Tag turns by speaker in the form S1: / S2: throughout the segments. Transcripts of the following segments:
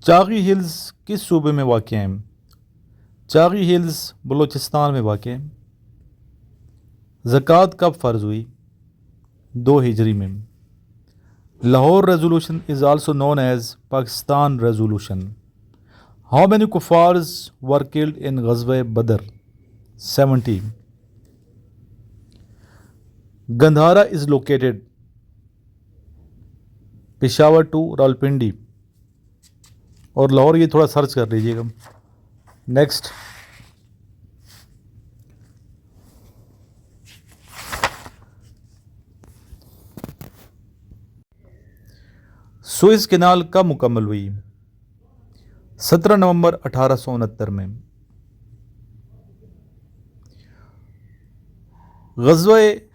S1: Chagai hills किस सूबे में वाक़ हैं? चागी हिल्स बलूचिस्तान में वाक़ है। ज़कात कब फ़र्ज़ हुई? 2 हिजरी में। Lahore resolution is also known as Pakistan resolution. How many कुफार्स वर किल्ड इन ग़ज़वे बदर? 70। Gandhara is located Peshawar to Rawalpindi और लाहौर, ये थोड़ा सर्च कर लीजिएगा। नेक्स्ट, सुएज़ कैनाल कब मुकम्मल हुई? 17 नवंबर 1869 में। ग़ज़वे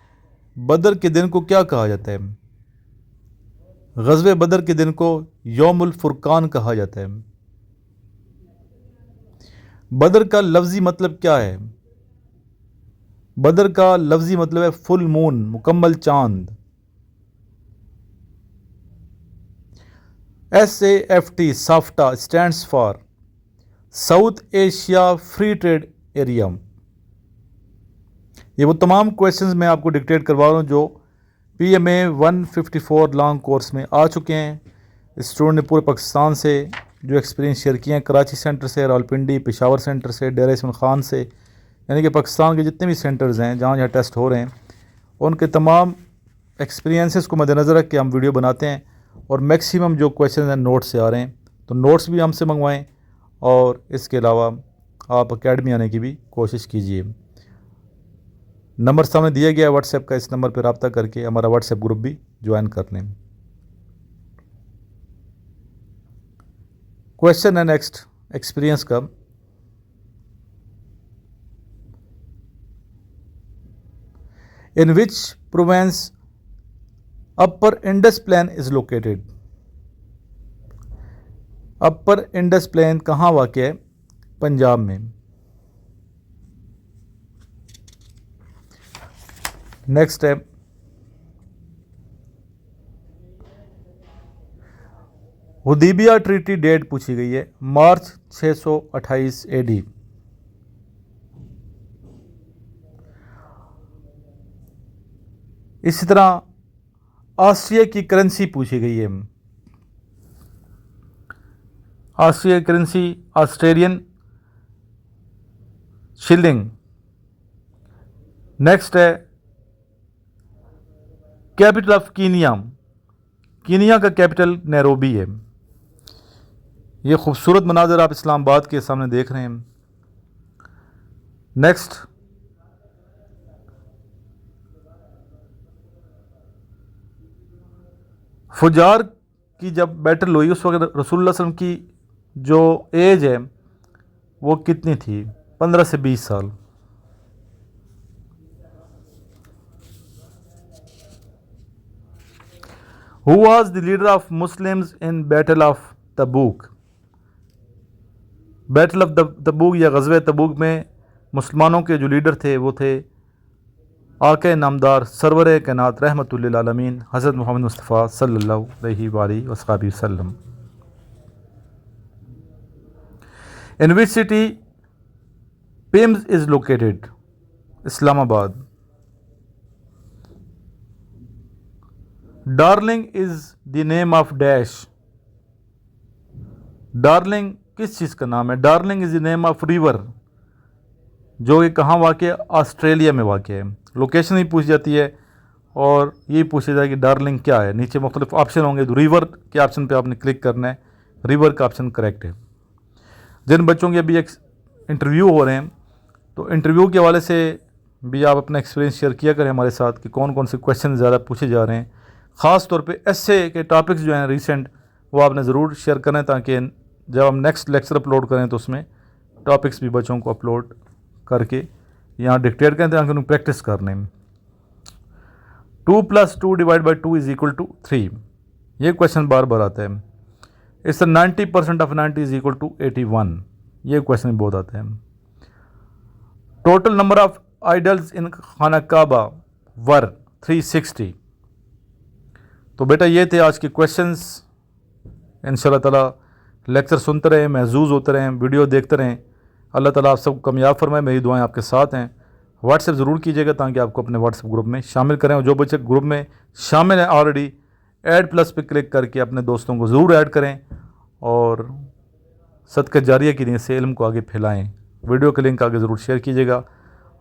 S1: बदर के दिन को क्या कहा जाता है? ग़ज़वे बदर के दिन को यौमुल फुरकान कहा जाता है। बदर का लफ्ज़ी मतलब क्या है? बदर का लफ्ज़ी मतलब है फुल मून, मुकम्मल चांद। SAFT SAFTA stands for south Asia free trade area. ये वो तमाम क्वेश्चंस मैं आपको डिक्टेट करवा रहा हूँ जो PMA 154 लॉन्ग कोर्स में आ चुके हैं। स्टूडेंट ने पूरे पाकिस्तान से जो एक्सपीरियंस शेयर किए हैं, कराची सेंटर से, रावलपिंडी, पेशावर सेंटर से, डेरा इस्माइल ख़ान से, यानी कि पाकिस्तान के जितने भी सेंटर्स हैं जहाँ जहाँ टेस्ट हो रहे हैं उनके तमाम एक्सपीरियंसेस को मद्देनज़र रख के हम वीडियो बनाते हैं और मैक्सिमम जो क्वेश्चन हैं नोट्स से आ रहे हैं, तो नोट्स भी हमसे मंगवाएं और इसके अलावा आप अकेडमी आने की भी कोशिश कीजिए। नंबर सामने दिया गया है व्हाट्सएप का, इस नंबर पर रब्ता करके हमारा व्हाट्सएप ग्रुप भी ज्वाइन कर लें। क्वेश्चन है नेक्स्ट एक्सपीरियंस का। In which province upper Indus plain is located? Upper Indus plain कहाँ वाक़ है? पंजाब में। नेक्स्ट है, हुदैबिया ट्रीटी डेट पूछी गई है, मार्च 628 AD। इसी तरह ऑस्ट्रिया की करेंसी पूछी गई है। Austria currency Australian shilling. Next है कैपिटल ऑफ कीनिया। कीनिया का कैपिटल नैरोबी है। ये खूबसूरत मनाज़र आप इस्लामाबाद के सामने देख रहे हैं। नेक्स्ट, फुजार की जब बैटल हुई उस वक्त रसूलुल्लाह सल्लल्लाहु अलैहि वसल्लम की जो एज है वो कितनी थी? 15 से 20 साल। Who was the leader of Muslims in battle of तबूक? Battle of तबूक या ग़ज़वे तबूक में मुसलमानों के जो लीडर थे वो थे आक़ा नामदार सरवर कायनात रहमतुल लिल आलमीन हज़रत मोहम्मद मुस्तफ़ा सल्लल्लाहु अलैहि वसल्लम। In which city PIMS is located? Islamabad. Darling is the name of dash. Darling किस चीज़ का नाम है? Darling is the name of river जो कि कहाँ वाक़ है? ऑस्ट्रेलिया में वाक़ है। लोकेशन ही पूछ जाती है और ये पूछा जाए कि डार्लिंग क्या है। नीचे मुख्तलिफ ऑप्शन होंगे, तो रिवर के ऑप्शन पे आपने क्लिक करना है। रिवर का ऑप्शन करेक्ट है। जिन बच्चों के अभी एक इंटरव्यू हो रहे हैं तो इंटरव्यू के हवाले से भी आप अपना एक्सपीरियंस शेयर किया करें हमारे साथ कि कौन कौन से क्वेश्चन ज़्यादा पूछे जा रहे हैं। ख़ास तौर पे एस्से के टॉपिक्स जो हैं रिसेंट वो आपने ज़रूर शेयर करें ताकि जब हम नेक्स्ट लेक्चर अपलोड करें तो उसमें टॉपिक्स भी बच्चों को अपलोड करके यहाँ डिक्टेट करें ताकि उन्हें प्रैक्टिस करने में। 2 + 2 / 2 = 3, ये क्वेश्चन बार बार आता है। इस 90% ऑफ 90 = 81, ये क्वेश्चन बहुत आता है। टोटल नंबर ऑफ आइडल्स इन खाना काबा वर 360। तो बेटा ये थे आज के क्वेश्चंस। इंशाल्लाह ताला लेक्चर सुनते रहें, महजूज़ होते रहें, वीडियो देखते रहें। अल्लाह ताला आप सबको कामयाब फरमाए। मेरी दुआएं आपके साथ हैं। व्हाट्सएप ज़रूर कीजिएगा ताकि आपको अपने व्हाट्सएप ग्रुप में शामिल करें, और जो बच्चे ग्रुप में शामिल हैं ऑलरेडी, ऐड प्लस पे क्लिक करके अपने दोस्तों को ज़रूर ऐड करें और सदका जारिया की नीयत से इल्म को आगे फैलाएं। वीडियो के लिंक आगे ज़रूर शेयर कीजिएगा।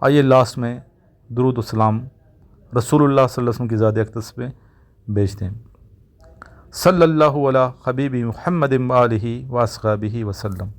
S1: आइए लास्ट में दुरूद व सलाम रसूलुल्लाह सल्लल्लाहु अलैहि वसल्लम की ज़ात अक़दस पे भेजते हैं। सल्लल्लाहु अला हबीबी मुहम्मद आलिहि व अस्हाबिहि वसल्लम।